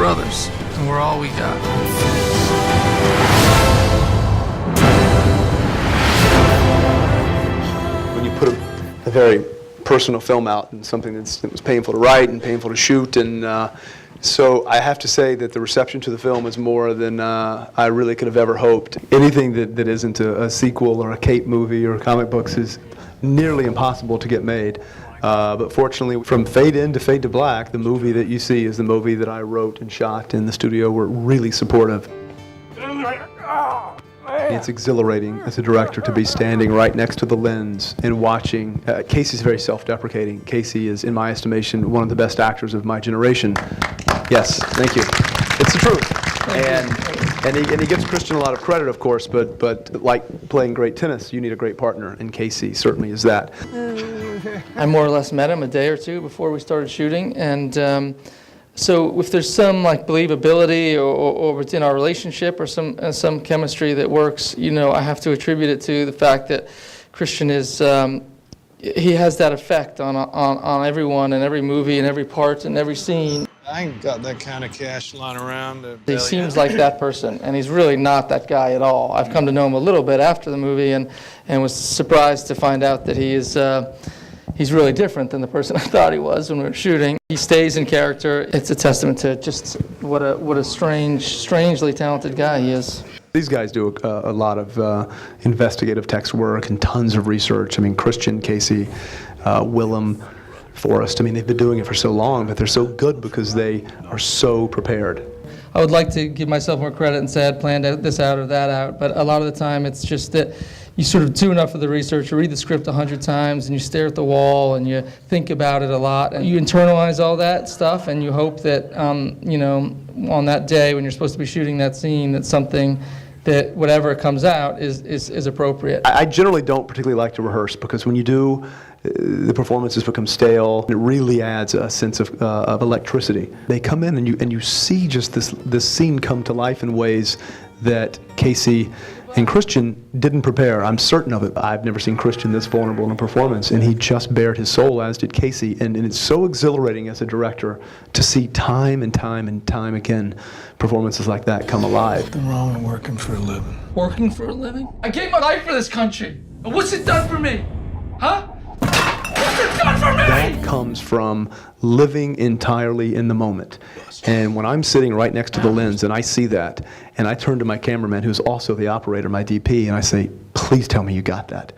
brothers, and we're all we got. When you put a very personal film out and something that was painful to write and painful to shoot, and so I have to say that the reception to the film is more than I really could have ever hoped. Anything that isn't a sequel or a Cape movie or comic books is nearly impossible to get made. But fortunately, from Fade In to Fade to Black, the movie that you see is the movie that I wrote and shot, and the studio were really supportive. It's exhilarating as a director to be standing right next to the lens and watching. Casey's very self-deprecating. Casey is, in my estimation, one of the best actors of my generation. Yes, thank you. It's the truth. And he gives Christian a lot of credit, of course, but like playing great tennis, you need a great partner, and Casey certainly is that. I more or less met him a day or two before we started shooting, and so if there's some like believability or within our relationship or some chemistry that works, you know, I have to attribute it to the fact that Christian is he has that effect on everyone and every movie and every part and every scene. I ain't got that kind of cash lying around. He seems like that person, and he's really not that guy at all. I've come to know him a little bit after the movie, and was surprised to find out that he is. He's really different than the person I thought he was when we were shooting. He stays in character. It's a testament to just what a strangely talented guy he is. These guys do a lot of investigative text work and tons of research. I mean, Christian, Casey, Willem, Forrest. I mean, they've been doing it for so long, but they're so good because they are so prepared. I would like to give myself more credit and say I'd planned this out or that out, but a lot of the time it's just that you sort of do enough of the research, you read the script 100 times, and you stare at the wall, and you think about it a lot, and you internalize all that stuff, and you hope that, you know, on that day when you're supposed to be shooting that scene, that something that whatever comes out is appropriate. I generally don't particularly like to rehearse because when you do, the performances become stale. It really adds a sense of electricity. They come in and you see just this scene come to life in ways that Casey and Christian didn't prepare. I'm certain of it. I've never seen Christian this vulnerable in a performance, and he just bared his soul, as did Casey. And it's so exhilarating as a director to see time and time and time again performances like that come alive. Nothing wrong with working for a living. Working for a living? I gave my life for this country. And what's it done for me? Huh? What's it done for me? That comes from living entirely in the moment. And when I'm sitting right next to the lens and I see that, and I turn to my cameraman, who's also the operator, my DP, and I say, please tell me you got that.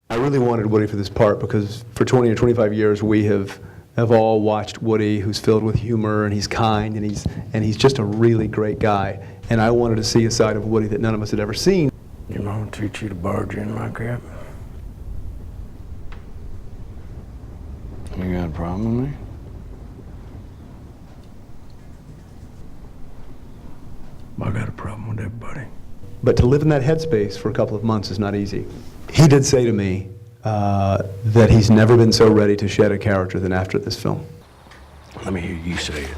I really wanted Woody for this part because for 20 or 25 years we have all watched Woody, who's filled with humor, and he's kind, and he's just a really great guy. And I wanted to see a side of Woody that none of us had ever seen. Your mom teach you to barge in like that? You got a problem with me? I got a problem with everybody. But to live in that headspace for a couple of months is not easy. He did say to me that he's never been so ready to shed a character than after this film. Let me hear you say it.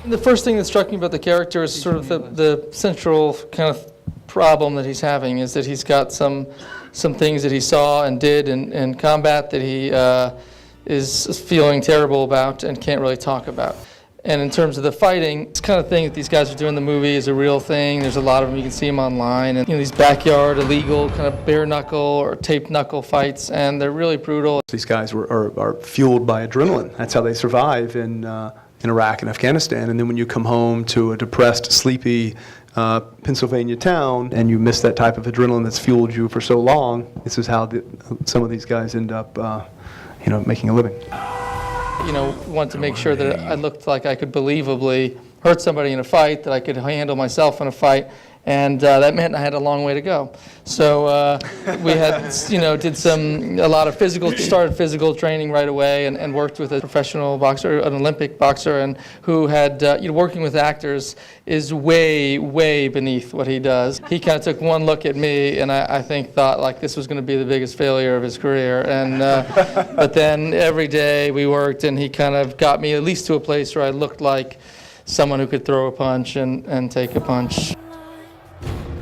The first thing that struck me about the character is sort of the central kind of problem that he's having is that he's got some things that he saw and did in combat that he is feeling terrible about and can't really talk about. And in terms of the fighting, this kind of thing that these guys are doing in the movie is a real thing. There's a lot of them, you can see them online. And you know, these backyard, illegal, kind of bare knuckle or taped knuckle fights, and they're really brutal. These guys are fueled by adrenaline. That's how they survive in Iraq and Afghanistan. And then when you come home to a depressed, sleepy Pennsylvania town, and you miss that type of adrenaline that's fueled you for so long, this is how some of these guys end up, making a living. You know, want to make sure that I looked like I could believably hurt somebody in a fight, that I could handle myself in a fight, and that meant I had a long way to go. So we had, did a lot of started physical training right away, and worked with a professional boxer, an Olympic boxer, and who had, working with actors is way, way beneath what he does. He kind of took one look at me, and I think thought like this was going to be the biggest failure of his career. And but then every day we worked, and he kind of got me at least to a place where I looked like someone who could throw a punch and take a punch.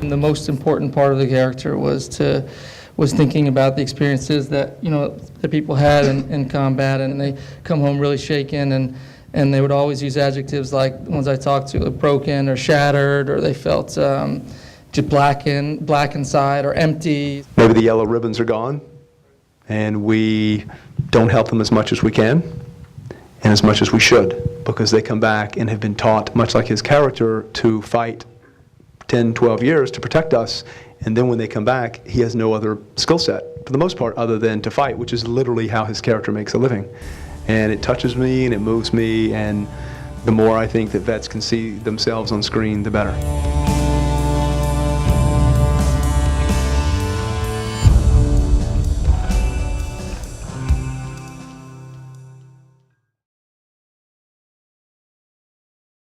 And the most important part of the character was thinking about the experiences that that people had in combat, and they come home really shaken and they would always use adjectives like the ones I talked to, like broken or shattered, or they felt just black inside or empty. Maybe the yellow ribbons are gone, and we don't help them as much as we can and as much as we should, because they come back and have been taught, much like his character, to fight 10, 12 years to protect us, and then when they come back, he has no other skill set, for the most part, other than to fight, which is literally how his character makes a living. And it touches me and it moves me, and the more I think that vets can see themselves on screen, the better.